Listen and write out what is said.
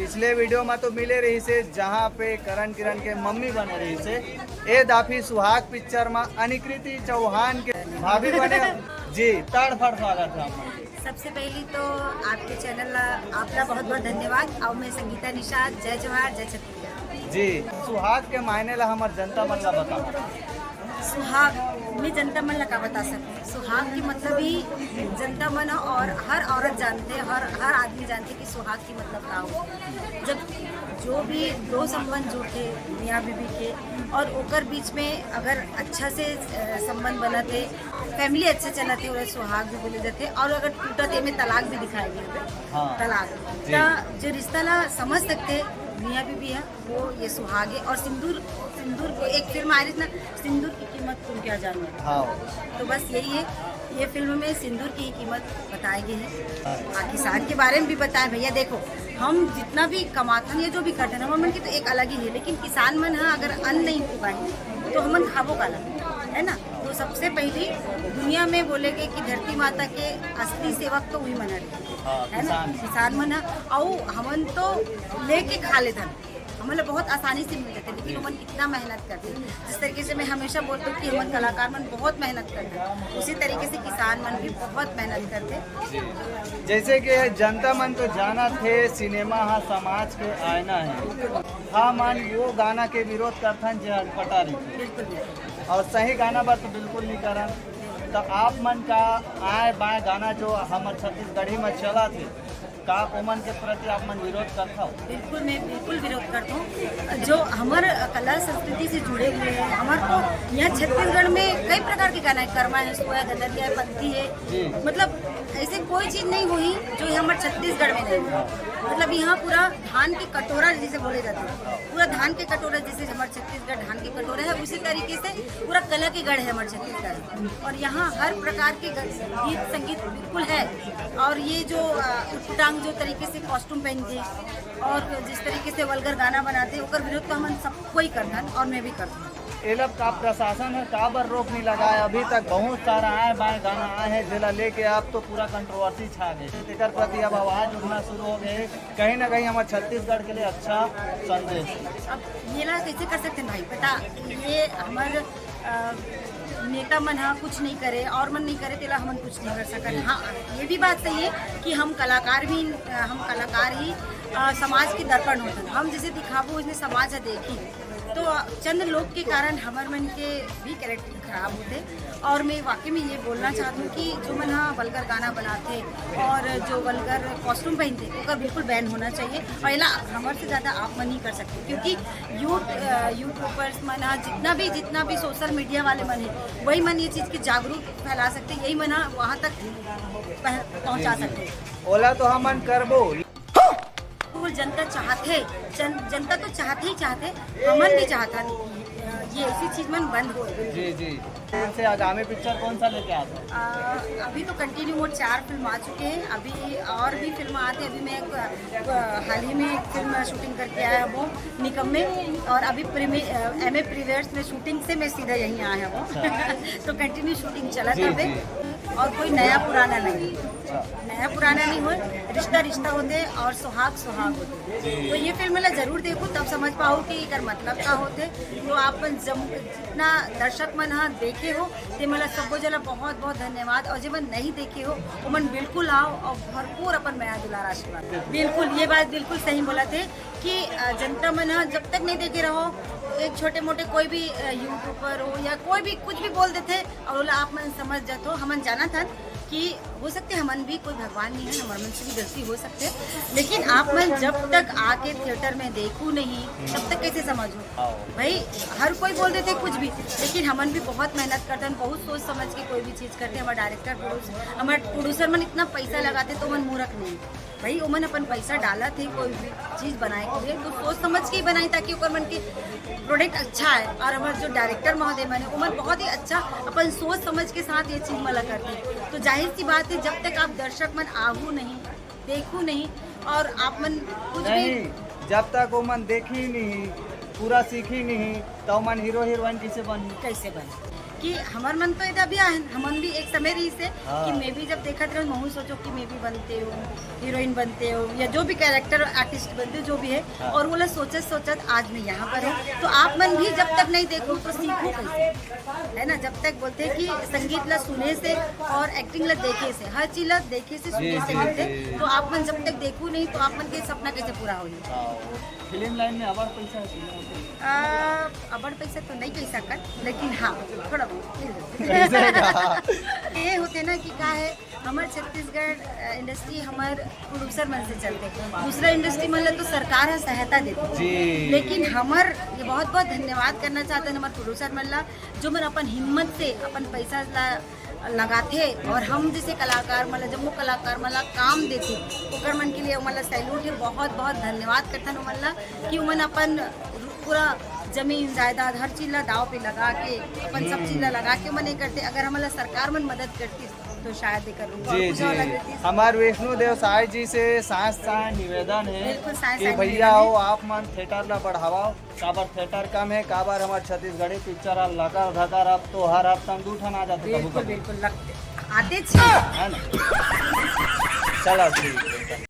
पिछले वीडियो में तो मिले रही से जहाँ पे करण किरण के मम्मी बने रही से ए दाफी सुहाग पिक्चर में अनिकृति चौहान के भाभी बने जी तड़फड़ स्वागत है आपका। सबसे पहली तो आपके चैनल आपका बहुत बहुत धन्यवाद। और मैं संगीता निषाद, जय जवाहर जय छत्तीसगढ़ जी। सुहाग के मायने ला हमार जनता मन ला बताओ। सुहाग में जनता मन का बता सकते। सुहाग की मतलब ही जनता मन और हर औरत जानते, हर आदमी जानते कि सुहाग की मतलब क्या हो। जब जो भी दो संबंध जुड़ते मियाँ बीबी के और ओकर बीच में अगर अच्छा से संबंध बनते, फैमिली अच्छे चलते और सुहाग भी बोले जाते। और अगर टूटते में तलाक भी दिखाई गए तलाक तो जो रिश्ता ला समझ सकते मियाँ बीबी है वो ये सुहाग है। और सिंदूर को एक फिल्म आ रही थी ना, सिंदूर की कीमत तुम क्या जानो। तो बस यही है, ये फिल्म में सिंदूर की कीमत बताई गई है। किसान के बारे में भी बताएं भैया। देखो हम जितना भी कमाते हैं या जो भी करते हैं हमारे मन की तो एक अलग ही है, लेकिन किसान मन है अगर अन्न नहीं उगाए तो हमन खाबो का है ना। तो सबसे पहली दुनिया में बोलेगे कि धरती माता के असली सेवक तो वही मन है ना, किसान मन है। और हमन तो लेके खा लेते हैं, हमें बहुत आसानी से मिल जाते, लेकिन हमन कितना मेहनत करते हैं। जिस तरीके से मैं हमेशा बोलती हूँ कि हमन कलाकार मन बहुत मेहनत करते हैं, उसी तरीके से किसान मन भी बहुत मेहनत करते हैं। जैसे कि जनता मन तो जाना थे सिनेमा हाँ समाज के आईना है। हाँ मन वो गाना के विरोध करथन जो अटपटा रही बिल्कुल और सही गाना पर तो बिल्कुल नहीं करन। तो आप मन का आए बाएं गाना जो हमारे छत्तीसगढ़ी में चला थे का ओमन के प्रति आप मन विरोध करता हो? बिल्कुल, मैं बिल्कुल विरोध करता हूँ। जो हमारे कला संस्कृति से जुड़े हुए हैं, हमारे तो यहाँ छत्तीसगढ़ में कई प्रकार के गाना है, कर्मा है, सोया, गदरिया है, पंथी है। मतलब ऐसे कोई चीज़ नहीं हुई जो हमारे छत्तीसगढ़ में नहीं है। मतलब यहाँ पूरा धान की कटोरा जिसे बोले जाते हैं, पूरा धान के कटोरा जैसे हमारे छत्तीसगढ़ धान के कटोरा है, उसी तरीके से पूरा कला की गढ़ है हमारे छत्तीसगढ़। और यहाँ हर प्रकार के गीत संगीत बिल्कुल है। और ये जो उटपटांग जो तरीके से कॉस्ट्यूम पहनते और जिस तरीके से वल्गर गाना बनाते ओकर विरोध तो हम सबको ही करथन और मैं भी करती हूँ। ये लोग का प्रशासन है का बर रोक नहीं लगाया? अभी तक बहुत सारा आए बाएं गाना आए हैं जिला लेके आप तो पूरा कंट्रोवर्सी छा गए। तेकर प्रति अब आवाज उठना शुरू हो गए, कहीं ना कहीं हमारे छत्तीसगढ़ के लिए अच्छा संदेश। अब ये ला कैसे कर सकते हैं भाई, पता ये हमारे नेता मन हाँ कुछ नहीं करे और मन नहीं करे तेला हम कुछ नहीं कर सकते। हाँ ये भी बात सही है कि हम कलाकार ही समाज के दर्पण होते हैं। हम जैसे दिखाबो उसमें समाज है देखी तो चंद लोग के कारण हमारे मन के भी कैरेक्टर खराब होते। और मैं वाकई में ये बोलना चाहती हूँ कि जो मन हाँ वल्गर गाना बनाते और जो वल्गर कॉस्ट्यूम पहनते उसका बिल्कुल बैन होना चाहिए। और इला हमारे से ज़्यादा आप मन नहीं कर सकते, क्योंकि यूट्यूबर्स मन जितना भी सोशल मीडिया वाले मन है वही मन ये चीज़ की जागरूक फैला सकते, यही मन वहाँ तक पहुँचा सकते। ओला तो हम मन करबो जनता चाहते, जनता तो चाहते हमन भी चाहता ये ऐसी चीज मन बंद हो। जी से आगामी पिक्चर कौन सा लेके आते? अभी तो कंटिन्यू मोड 4 फिल्म आ चुके हैं, अभी और भी फिल्म आते। अभी मैं हाल ही में एक फिल्म शूटिंग करके आया वो निकम में, और अभी MA प्रीवियर्स में शूटिंग से मैं सीधा यहीं आया वो तो कंटिन्यू शूटिंग चला था अभी। और कोई नया पुराना नहीं हो, रिश्ता होते और सुहाग होते। तो ये फिल्म ला जरूर देखो, तब समझ पाओ कि इकर मतलब क्या होते। तो आप जितना दर्शक मन हाँ देखे हो ते मला सबको जला बहुत बहुत धन्यवाद। और जब मन नहीं देखे हो वो मन बिल्कुल आओ और भरपूर अपन माया दुलार आशीर्वाद। बिल्कुल ये बात बिल्कुल सही बोला थे कि जनता मन जब तक नहीं देखे रहो, एक छोटे मोटे कोई भी यूट्यूबर हो या कोई भी कुछ भी बोल देते और आप मन समझ जाते हो। हमन जाना था कि हो सकते हमन भी कोई भगवान नहीं है, हमारे मन से भी गलती हो सकते, लेकिन आप मन जब तक आके थिएटर में देखू नहीं तब तक कैसे समझो भाई। हर कोई बोल देते कुछ भी, लेकिन हमन भी बहुत मेहनत करते हैं, बहुत सोच समझ के कोई भी चीज़ करते हैं। हमारे डायरेक्टर हमारे प्रोड्यूसर मन इतना पैसा लगाते तो मन मूर्ख नहीं भाई, उमन अपन पैसा डाला थे कोई भी चीज़ बनाए के लिए तो सोच समझ के ही बनाई ताकि ओकर मन के प्रोडक्ट अच्छा है। और हमारे जो डायरेक्टर महोदय मैंने उमन बहुत ही अच्छा अपन सोच समझ के साथ ये चीज़ मला करते। तो जाहिर सी बात है जब तक आप दर्शक मन आहू नहीं देखू नहीं और आप मन कुछ भी जब तक वो मन देखी नहीं पूरा सीखी नहीं तो मन हीरो हीरोइन कैसे बनी कि हमार मन तो इधर भी आए हमन भी एक समय रही से हाँ। कि मैं भी जब देखा था मैं सोचो कि मैं भी बनते हो हीरोइन बनते हो या जो भी कैरेक्टर आर्टिस्ट बनते हो जो भी है हाँ। और बोला सोचत आज मैं यहाँ पर हूँ तो आप मन भी जब तक नहीं देखो तो सीखो कैसे है ना। जब तक बोलते हैं कि संगीत ला सुने से और एक्टिंग ला देखे से हर चीज ला देखे से सुने से मिलते तो आप मन जब तक देखो नहीं तो आप मन के सपना कैसे पूरा होगी। फिल्म लाइन में अबर पैसा है अबर पैसा तो नहीं कह सकत लेकिन हाँ थोड़ा कैसे कहा? ये होते ना कि क्या है हमारे छत्तीसगढ़ इंडस्ट्री हमारे प्रोड्यूसर मन से चलते दूसरा इंडस्ट्री मतलब तो सरकार है सहायता देती जी। लेकिन हमार ये बहुत बहुत धन्यवाद करना चाहते हैं हमारे प्रोड्यूसर मन ला जो मन अपन हिम्मत से अपन पैसा लगाते और हम जैसे कलाकार मतलब जब वो कलाकार मतलब काम देते ओकर मन के लिए मतलब सैल्यूट है बहुत बहुत धन्यवाद करता हूँ मतलब कि उमन अपन पूरा जमीन जायदाद हर चीज ला दाव पे लगा के अपन सब चीज ला लगा के मन करते अगर हमारा सरकार मन मदद करती तो शायद जी जी हमारे विष्णु देव साय जी से सांस निवेदन है बिल्कुल साय कि भैया हो आप मन थिएटर ला बढ़ावाओ काबर थिएटर कम है काबर हमारे छत्तीसगढ़ी पिक्चर लगा धकर अब तो हर हफ्ता दू ठन आ जाते कभी बिल्कुल कभी बिल्कुल लगते आते छे है ना। चलो ठीक है।